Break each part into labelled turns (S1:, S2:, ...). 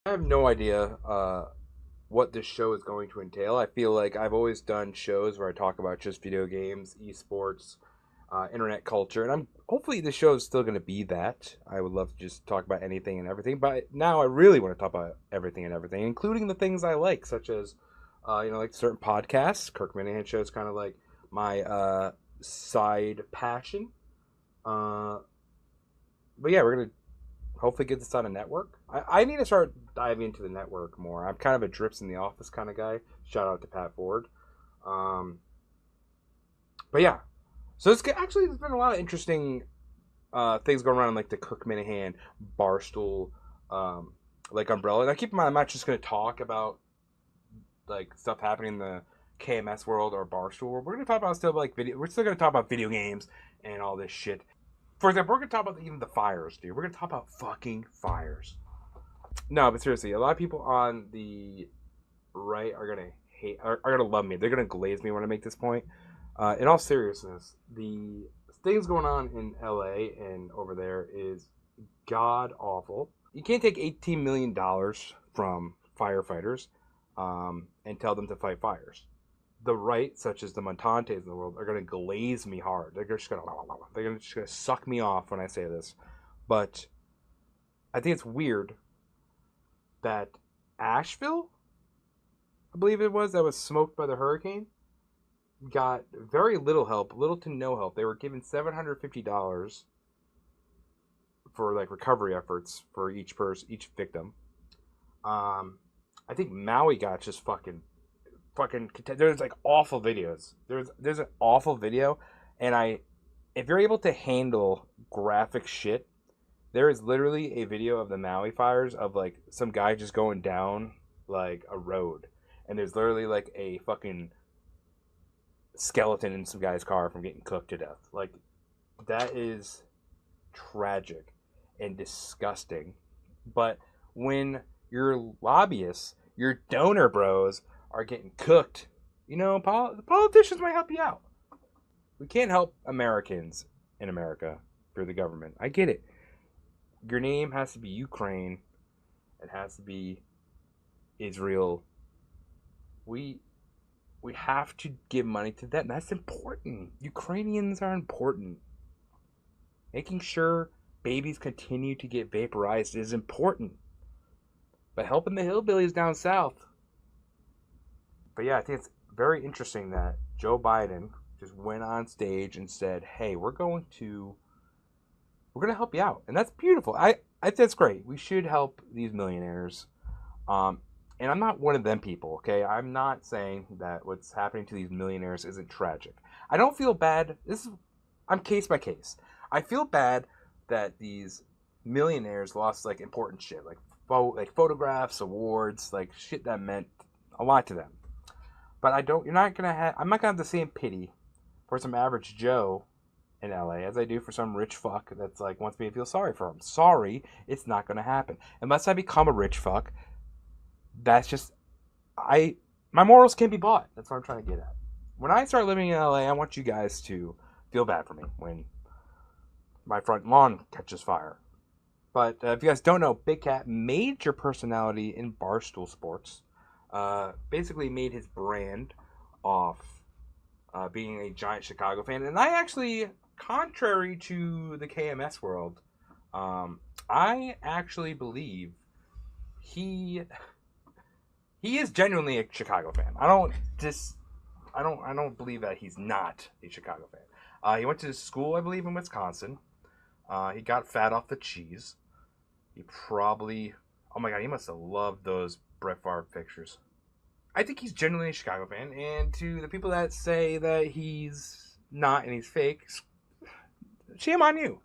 S1: I have no idea what this show is going to entail. I feel like I've always done shows where I talk about just video games, esports, internet culture, and I'm hopefully the show is still going to be that. I would love to just talk about anything and everything, but now I really want to talk about everything and everything, including the things I like, such as like certain podcasts. Kirk Minahan show is kind of like my side passion. Uh, but yeah, we're gonna hopefully get this on a network. I need to start diving into the network more. I'm kind of a drips in the office kind of guy. Shout out to Pat Ford. Um, but yeah, so it's actually there's been a lot of interesting things going around, like the Kirk Minahan Barstool like umbrella. And I keep in mind, I'm not just going to talk about like stuff happening in the KMS world or Barstool world. We're going to talk about still like video. We're still going to talk about video games and all this shit. For example, we're going to talk about even the fires, dude. We're going to talk about fucking fires. No, but seriously, a lot of people on the right are going to are going to love me. They're going to glaze me when I make this point. In all seriousness, the things going on in LA and over there is god awful. You can't take $18 million from firefighters and tell them to fight fires. The right, such as the Montantes in the world, are going to glaze me hard. They're just going to suck me off when I say this. But I think it's weird that Asheville, I believe it was, that was smoked by the hurricane, got very little help, little to no help. They were given $750 for like recovery efforts for each person, each victim. I think Maui got just fucking. There's like awful videos. There's an awful video, and if you're able to handle graphic shit, there is literally a video of the Maui fires of like some guy just going down like a road, and there's literally like a fucking skeleton in some guy's car from getting cooked to death. Like that is tragic and disgusting. But when your lobbyists, your donor bros are getting cooked, the politicians might help you out. We can't help Americans in America through the government. I get it. Your name has to be Ukraine. It has to be Israel. We have to give money to them. That's important. Ukrainians are important. Making sure babies continue to get vaporized is important. But helping the hillbillies down south. But yeah, I think it's very interesting that Joe Biden just went on stage and said, "Hey, we're going to help you out," and that's beautiful. I think that's great. We should help these millionaires. And I'm not one of them people. Okay, I'm not saying that what's happening to these millionaires isn't tragic. I don't feel bad. I'm case by case. I feel bad that these millionaires lost like important shit, like photographs, awards, like shit that meant a lot to them. But I'm not gonna have the same pity for some average Joe in LA as I do for some rich fuck that's like wants me to feel sorry for him. Sorry, it's not gonna happen. Unless I become a rich fuck, that's just my morals can't be bought. That's what I'm trying to get at. When I start living in LA, I want you guys to feel bad for me when my front lawn catches fire. But if you guys don't know, Big Cat, major personality in Barstool Sports, basically made his brand off being a giant Chicago fan. And I actually, contrary to the KMS world, I actually believe he is genuinely a Chicago fan. I don't believe that he's not a Chicago fan. He went to school, I believe, in Wisconsin. He got fat off the cheese. He probably, oh my god, he must have loved those Brett Favre pictures. I think he's genuinely a Chicago fan, and to the people that say that he's not and he's fake, shame on you.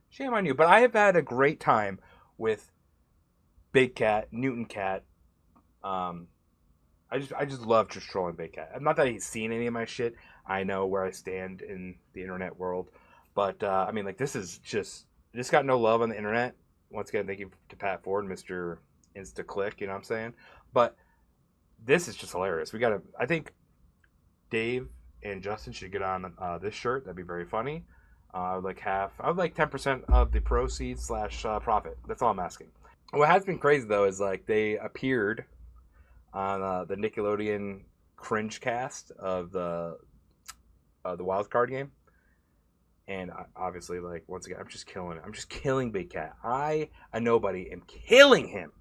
S1: Shame on you. But I have had a great time with Big Cat, Newton Cat. I just love just trolling Big Cat. Not that he's seen any of my shit. I know where I stand in the internet world. But, I mean, like, this got no love on the internet. Once again, thank you to Pat Ford, Mr. Insta-Click, you know what I'm saying? But this is just hilarious. I think Dave and Justin should get on this shirt. That'd be very funny. I would like 10% of the proceeds / profit. That's all I'm asking. What has been crazy though is like they appeared on the Nickelodeon cringe cast of the wild card game, and obviously, like once again, I'm just killing it. I'm just killing Big Cat. I, a nobody, am killing him.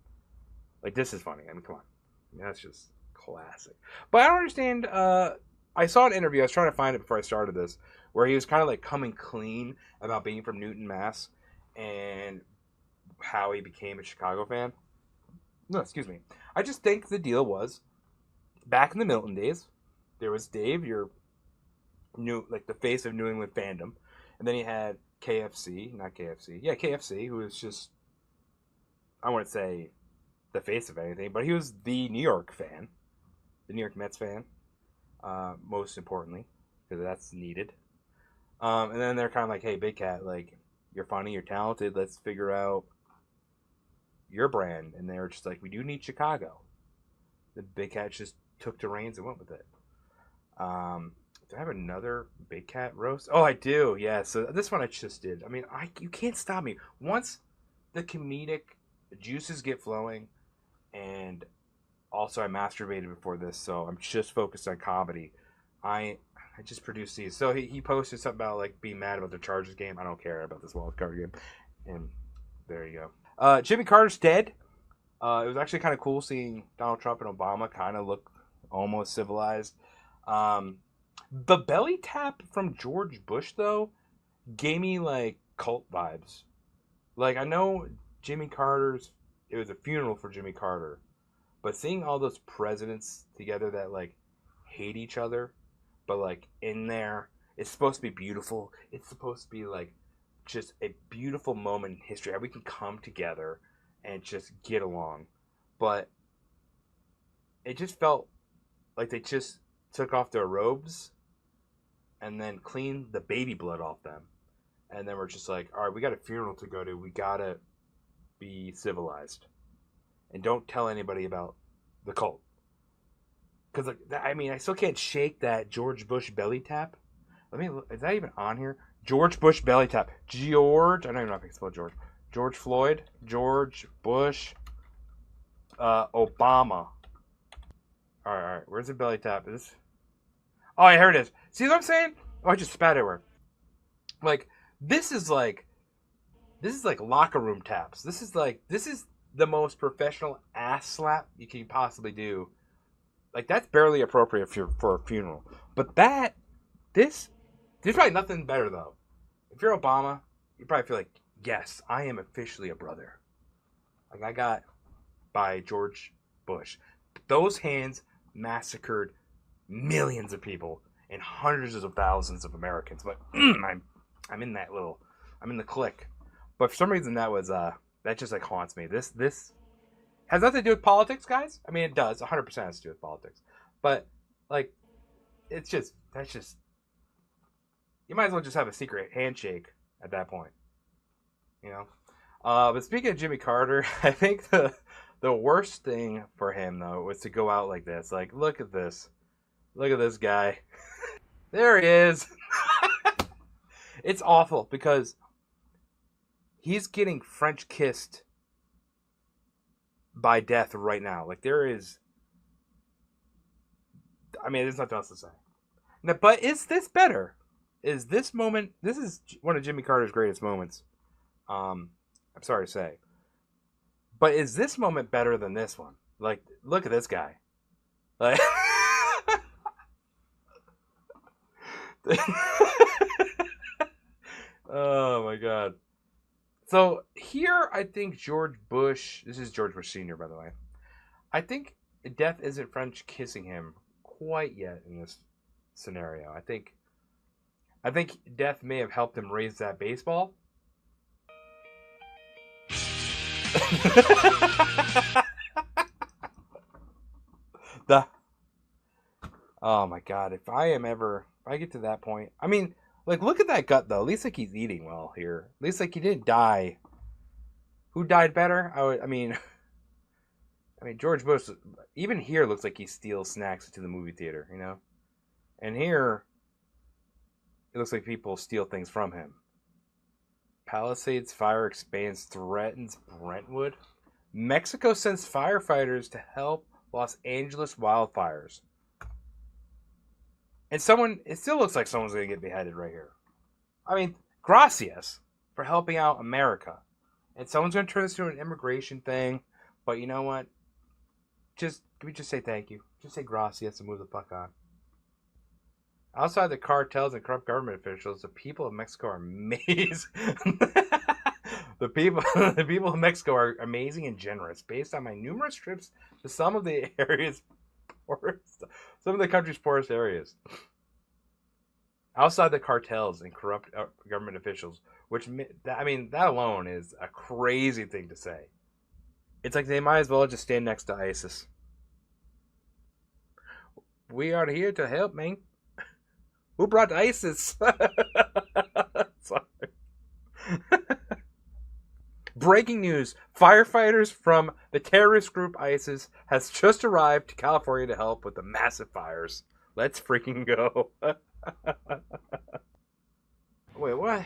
S1: Like this is funny. I mean, come on, I mean, that's just classic. But I don't understand. I saw an interview. I was trying to find it before I started this, where he was kind of like coming clean about being from Newton, Mass, and how he became a Chicago fan. No, excuse me. I just think the deal was back in the Milton days, there was Dave, your new like the face of New England fandom, and then he had KFC, not KFC, yeah, KFC, who was just I wouldn't say the face of anything, but he was the New York fan, the New York Mets fan, most importantly, because that's needed. And then they're kind of like, hey, Big Cat, like you're funny, you're talented, let's figure out your brand, and they were just like, we do need Chicago. The Big Cat just took the reins and went with it. Do I have another Big Cat roast? Oh, I do. Yeah. So this one I just did. I mean, you can't stop me. Once the comedic juices get flowing, and also I masturbated before this, so I'm just focused on comedy. I just produced these. So he posted something about like being mad about the Chargers game. I don't care about this wild card game, and there you go. Jimmy Carter's dead. It was actually kind of cool seeing Donald Trump and Obama kind of look almost civilized. The belly tap from George Bush, though, gave me, like, cult vibes. Like, I know Jimmy Carter's... It was a funeral for Jimmy Carter. But seeing all those presidents together that, like, hate each other, but, like, in there, it's supposed to be beautiful. It's supposed to be, like, just a beautiful moment in history. How we can come together and just get along. But it just felt like they just took off their robes and then cleaned the baby blood off them. And then we're just like, all right, we got a funeral to go to. We got to be civilized. And don't tell anybody about the cult. Because, like, I mean, I still can't shake that George Bush belly tap. Is that even on here? George Bush belly tap. George, I don't even know if I can spell George. George Floyd, George Bush, Obama. All right. Where's the belly tap? Is this? Oh, here it is. See what I'm saying? Oh, I just spat everywhere. Like this is like locker room taps. This is the most professional ass slap you can possibly do. Like that's barely appropriate for a funeral. But there's probably nothing better though. If you're Obama, you probably feel like, yes, I am officially a brother. Like I got by George Bush. Those hands massacred millions of people and hundreds of thousands of Americans. But I'm in I'm in the clique. But for some reason that just like haunts me. This has nothing to do with politics, guys. I mean, it does. 100% has to do with politics. But like, that's just you might as well just have a secret handshake at that point, you know. But speaking of Jimmy Carter, I think the worst thing for him though was to go out like this. Like, look at this guy. There he is. It's awful because he's getting French kissed by death right now. Like there is. I mean, there's nothing else to say. Now, but is this better? Is this moment? This is one of Jimmy Carter's greatest moments. I'm sorry to say, but is this moment better than this one? Like, look at this guy. Like, oh my god. So here, I think George Bush. This is George Bush Sr., by the way. I think death isn't French kissing him quite yet in this scenario. I think death may have helped him raise that baseball. Oh my god, if I get to that point, I mean, like, look at that gut though. At least like he's eating well here. At least like he didn't die. Who died better? I mean, George Bush. Even here looks like he steals snacks to the movie theater, you know. And here, it looks like people steal things from him. Palisades fire expands, threatens Brentwood. Mexico sends firefighters to help Los Angeles wildfires. And it still looks like someone's going to get beheaded right here. I mean, gracias for helping out America. And someone's going to turn this into an immigration thing. But you know what? Can we just say thank you? Just say gracias and move the fuck on. Outside the cartels and corrupt government officials, the people of Mexico are amazing. The people of Mexico are amazing and generous. Based on my numerous trips to some of the country's poorest areas. Outside the cartels and corrupt government officials, that alone is a crazy thing to say. It's like they might as well just stand next to ISIS. We are here to help, man. Who brought ISIS? Sorry. Breaking news. Firefighters from the terrorist group ISIS has just arrived to California to help with the massive fires. Let's freaking go. Wait, what?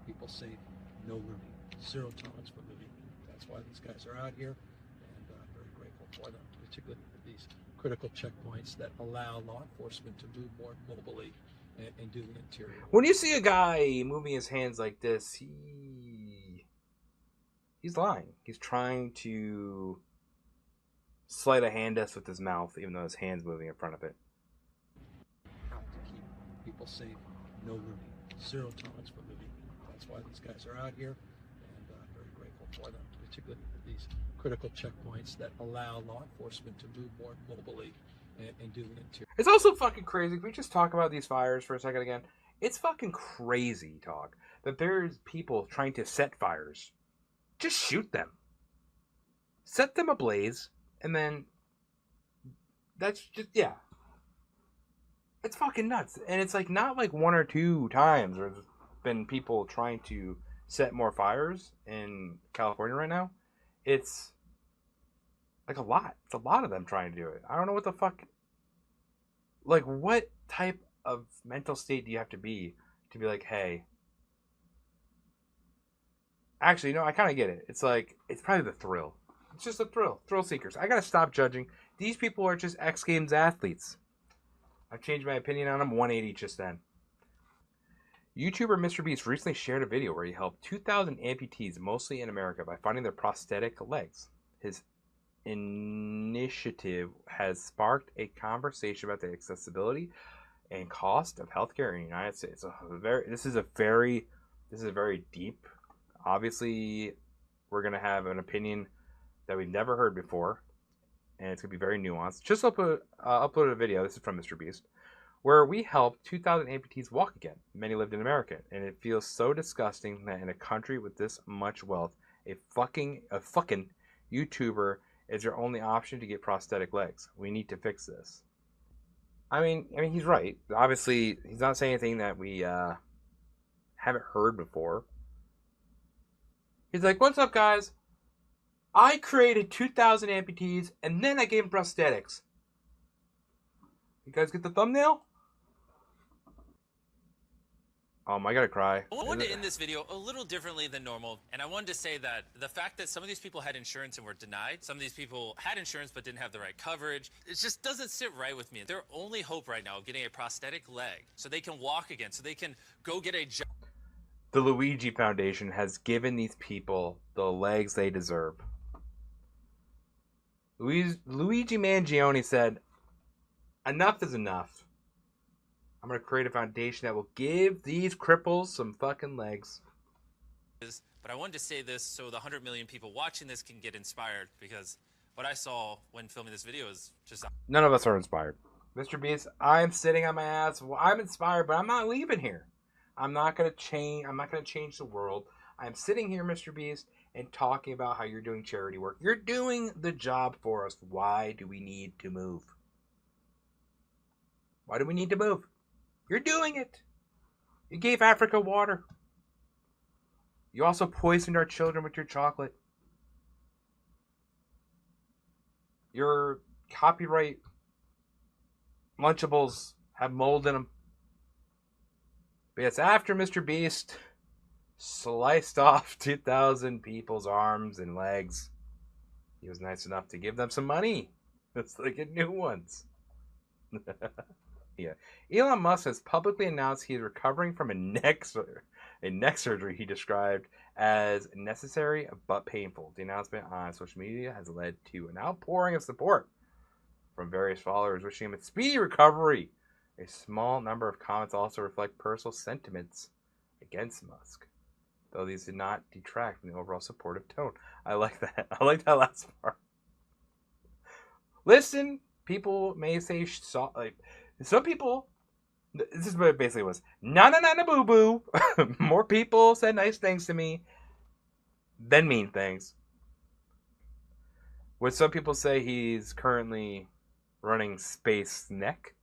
S2: People say no looting, zero tolerance for looting. That's why these guys are out here, and I'm very grateful for them, particularly for these critical checkpoints that allow law enforcement to move more mobily and do the interior.
S1: When you see a guy moving his hands like this, he's lying. He's trying to sleight of hand us with his mouth, even though his hand's moving in front of it.
S2: To keep people safe, no looting, zero tolerance for looting. That's why these guys are out here, and I'm very grateful for them, particularly for these critical checkpoints that allow law enforcement to move more mobily and do the interior.
S1: It's also fucking crazy. Can we just talk about these fires for a second again? It's fucking crazy talk that there's people trying to set fires. Just shoot them. Set them ablaze, and then that's just, yeah. It's fucking nuts. And it's like not like one or two times where there's been people trying to set more fires in California right now. It's like a lot. It's a lot of them trying to do it. I don't know what the fuck. Like, what type of mental state do you have to be like, hey. Actually, no, I kind of get it. It's like, it's probably the thrill. It's just a thrill. Thrill seekers. I gotta stop judging. These people are just X Games athletes. I've changed my opinion on them 180 just then. YouTuber Mr. Beast recently shared a video where he helped 2,000 amputees, mostly in America, by finding their prosthetic legs. His initiative has sparked a conversation about the accessibility and cost of healthcare in the United States. This is a very deep. Obviously, we're gonna have an opinion that we've never heard before, and it's gonna be very nuanced. Just uploaded a video. This is from Mr. Beast, where we helped 2,000 amputees walk again. Many lived in America, and it feels so disgusting that in a country with this much wealth, a fucking YouTuber is your only option to get prosthetic legs. We need to fix this. I mean, he's right. Obviously, he's not saying anything that we haven't heard before. He's like, what's up, guys? I created 2,000 amputees, and then I gave them prosthetics. You guys get the thumbnail? I gotta cry.
S3: I wanted to end this video a little differently than normal, and I wanted to say that the fact that some of these people had insurance and were denied, some of these people had insurance but didn't have the right coverage, it just doesn't sit right with me. Their only hope right now is getting a prosthetic leg so they can walk again, so they can go get a job.
S1: The Luigi Foundation has given these people the legs they deserve. Luigi Mangione said, enough is enough. I'm going to create a foundation that will give these cripples some fucking legs.
S3: But I wanted to say this so the 100 million people watching this can get inspired, because what I saw when filming this video is just...
S1: None of us are inspired. Mr. Beast, I'm sitting on my ass. Well, I'm inspired, but I'm not leaving here. I'm not going to change the world. I'm sitting here, Mr. Beast, and talking about how you're doing charity work. You're doing the job for us. Why do we need to move? Why do we need to move? You're doing it. You gave Africa water. You also poisoned our children with your chocolate. Your copyright Lunchables have mold in them. But yes, after Mr. Beast sliced off 2,000 people's arms and legs, He was nice enough to give them some money. So they get new ones. Yeah. Elon Musk has publicly announced he is recovering from a neck surgery he described as necessary but painful. The announcement on social media has led to an outpouring of support from various followers wishing him a speedy recovery. A small number of comments also reflect personal sentiments against Musk, though these did not detract from the overall supportive tone. I like that. I like that last part. Listen, people may say like some people. This is what it basically was. Na na na na boo boo. More people said nice things to me than mean things. Would some people say he's currently running Space Neck?